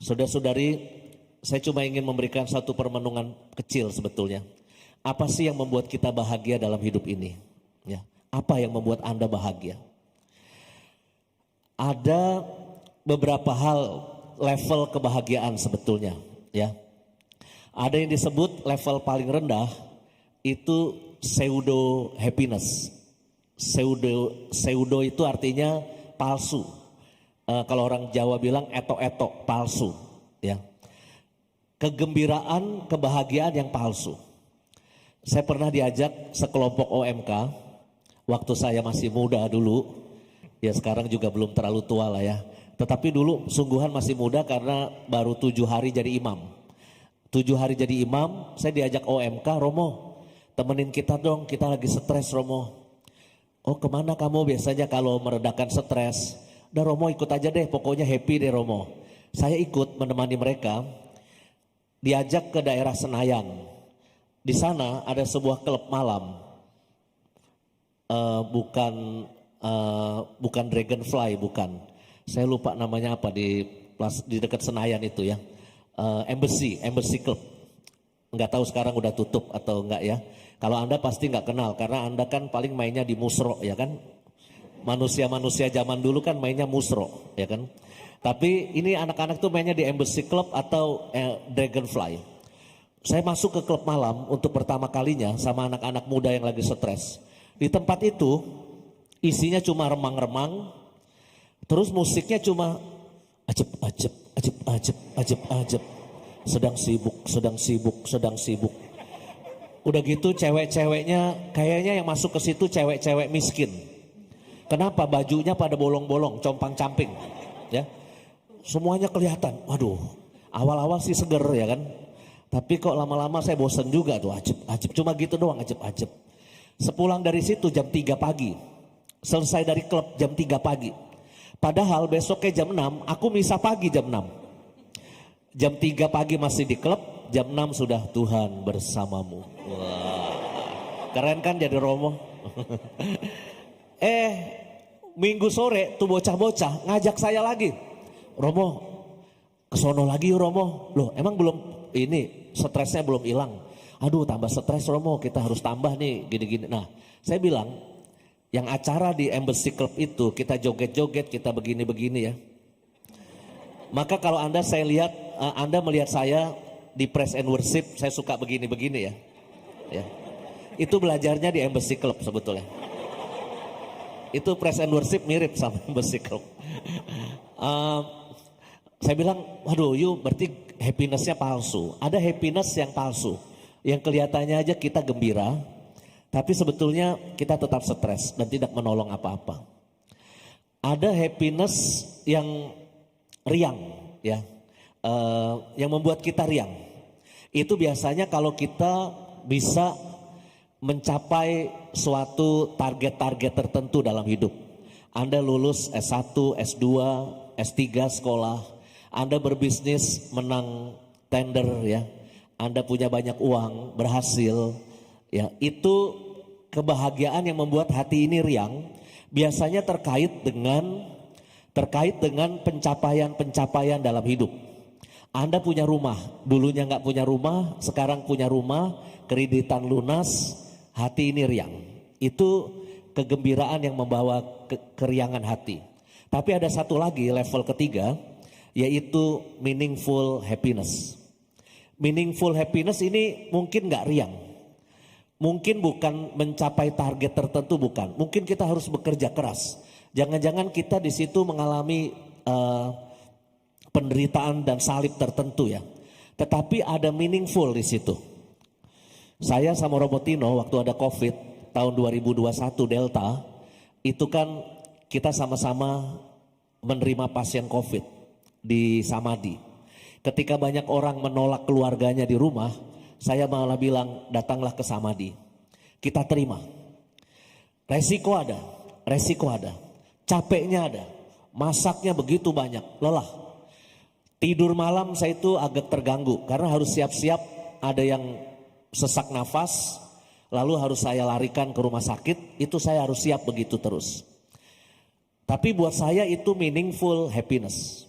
Saudara-saudari, saya cuma ingin memberikan satu permenungan kecil sebetulnya. Apa sih yang membuat kita bahagia dalam hidup ini? Ya, apa yang membuat Anda bahagia? Ada beberapa hal level kebahagiaan sebetulnya, ya. Ada yang disebut level paling rendah itu pseudo happiness. Pseudo itu artinya palsu. Kalau orang Jawa bilang etok-etok, palsu, ya. Kegembiraan, kebahagiaan yang palsu. Saya pernah diajak sekelompok OMK waktu saya masih muda dulu. Ya sekarang juga belum terlalu tua lah ya. Tetapi dulu sungguhan masih muda karena baru 7 hari jadi imam. 7 hari jadi imam, saya diajak OMK, Romo temenin kita dong, kita lagi stres Romo. Oh kemana kamu biasanya kalau meredakan stres? Udah Romo ikut aja deh, pokoknya happy deh Romo. Saya ikut menemani mereka, diajak ke daerah Senayan. Di sana ada sebuah klub malam, bukan Dragonfly, bukan. Saya lupa namanya apa di dekat Senayan itu ya. Embassy Club. Enggak tahu sekarang udah tutup atau enggak ya. Kalau Anda pasti enggak kenal karena Anda kan paling mainnya di musro ya kan. Manusia-manusia zaman dulu kan mainnya musro ya kan. Tapi ini anak-anak tuh mainnya di Embassy Club atau Dragonfly. Saya masuk ke klub malam untuk pertama kalinya sama anak-anak muda yang lagi stres. Di tempat itu isinya cuma remang-remang, terus musiknya cuma ajep. Sedang sibuk. Udah gitu cewek-ceweknya kayaknya yang masuk ke situ cewek-cewek miskin. Kenapa? Bajunya pada bolong-bolong, compang-camping. Ya. Semuanya kelihatan. Waduh, awal-awal sih seger ya kan. Tapi kok lama-lama saya bosen juga tuh ajep. Cuma gitu doang ajep. Sepulang dari situ jam 3 pagi. Selesai dari klub jam 3 pagi. Padahal besoknya jam 6, aku misa pagi jam 6. Jam 3 pagi masih di klub, jam 6 sudah Tuhan bersamamu. Wah, keren kan jadi Romo? Minggu sore tuh bocah-bocah ngajak saya lagi. Romo, kesono lagi yuk Romo. Loh emang belum ini stresnya belum hilang. Aduh tambah stres Romo, kita harus tambah nih gini-gini. Nah saya bilang yang acara di Embassy Club itu kita joget-joget, kita begini-begini ya. Maka kalau Anda melihat saya di Praise and Worship, saya suka begini-begini ya. Ya. Itu belajarnya di Embassy Club sebetulnya. Itu Praise and Worship mirip sama Embassy Club. Saya bilang, waduh yuk berarti happinessnya palsu. Ada happiness yang palsu. Yang kelihatannya aja kita gembira, tapi sebetulnya kita tetap stres dan tidak menolong apa-apa. Ada happiness yang riang, ya, yang membuat kita riang. Itu biasanya kalau kita bisa mencapai suatu target-target tertentu dalam hidup. Anda lulus S1, S2, S3 sekolah, Anda berbisnis menang tender ya. Anda punya banyak uang, berhasil, ya itu kebahagiaan yang membuat hati ini riang. Biasanya terkait dengan pencapaian dalam hidup. Anda punya rumah, dulunya nggak punya rumah, sekarang punya rumah, kreditan lunas, hati ini riang. Itu kegembiraan yang membawa keriangan hati. Tapi ada satu lagi level ketiga, yaitu meaningful happiness. Meaningful happiness ini mungkin gak riang. Mungkin bukan mencapai target tertentu, bukan. Mungkin kita harus bekerja keras. Jangan-jangan kita di situ mengalami penderitaan dan salib tertentu ya. Tetapi ada meaningful di situ. Saya sama Robotino waktu ada COVID tahun 2021 Delta, itu kan kita sama-sama menerima pasien COVID di Samadhi. Ketika banyak orang menolak keluarganya di rumah, saya malah bilang datanglah ke Samadhi. Kita terima. Resiko ada, capeknya ada, masaknya begitu banyak, lelah. Tidur malam saya itu agak terganggu karena harus siap-siap ada yang sesak nafas, lalu harus saya larikan ke rumah sakit, itu saya harus siap begitu terus. Tapi buat saya itu meaningful happiness.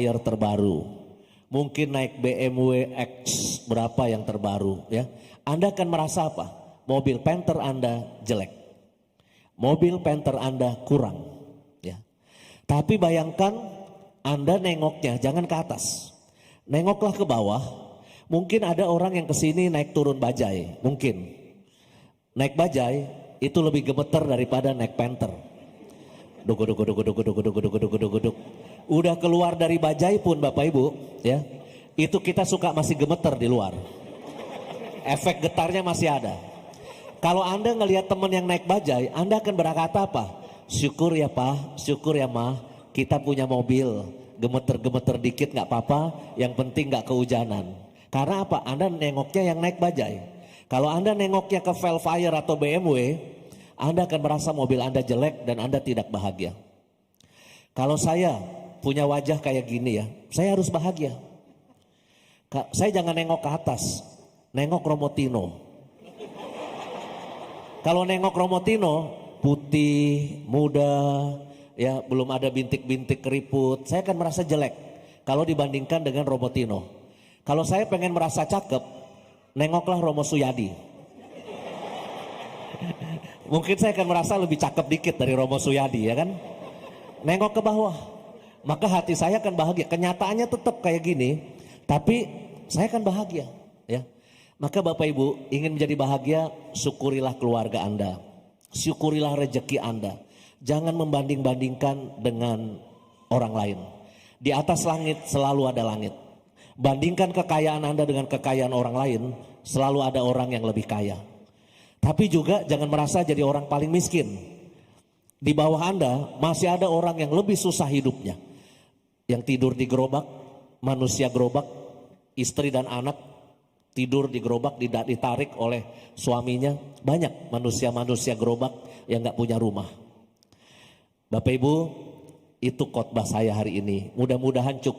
Velfire terbaru, mungkin naik BMW X berapa yang terbaru ya. Anda akan merasa apa? Mobil Panther Anda jelek. Mobil Panther Anda kurang ya. Tapi bayangkan Anda nengoknya jangan ke atas. Nengoklah ke bawah. Mungkin ada orang yang kesini naik turun bajai, mungkin. Naik bajai itu lebih gemeter daripada naik Panther. Duk. Udah keluar dari bajai pun Bapak Ibu ya, itu kita suka masih gemeter di luar. Efek getarnya masih ada. Kalau Anda ngelihat teman yang naik bajai, Anda akan berkata apa? Syukur ya Pak, syukur ya Ma, kita punya mobil. Gemeter-gemeter dikit gak apa-apa, yang penting gak kehujanan. Karena apa? Anda nengoknya yang naik bajai. Kalau Anda nengoknya ke Velfire atau BMW, Anda akan merasa mobil Anda jelek dan Anda tidak bahagia. Kalau saya punya wajah kayak gini ya, saya harus bahagia. Saya jangan nengok ke atas, nengok Romotino. Kalau nengok Romotino, putih, muda, ya belum ada bintik-bintik keriput, saya akan merasa jelek kalau dibandingkan dengan Romotino. Kalau saya pengen merasa cakep, nengoklah Romo Suyadi. Mungkin saya akan merasa lebih cakep dikit dari Romo Suyadi ya kan. Nengok ke bawah, maka hati saya akan bahagia. Kenyataannya tetap kayak gini, tapi saya akan bahagia ya. Maka Bapak Ibu ingin menjadi bahagia, syukurilah keluarga Anda. Syukurilah rezeki Anda. Jangan membanding-bandingkan dengan orang lain. Di atas langit selalu ada langit. Bandingkan kekayaan Anda dengan kekayaan orang lain, selalu ada orang yang lebih kaya. Tapi juga jangan merasa jadi orang paling miskin. Di bawah Anda masih ada orang yang lebih susah hidupnya. Yang tidur di gerobak, manusia gerobak, istri dan anak tidur di gerobak ditarik oleh suaminya. Banyak manusia-manusia gerobak yang gak punya rumah. Bapak Ibu, itu khotbah saya hari ini. Mudah-mudahan cukup.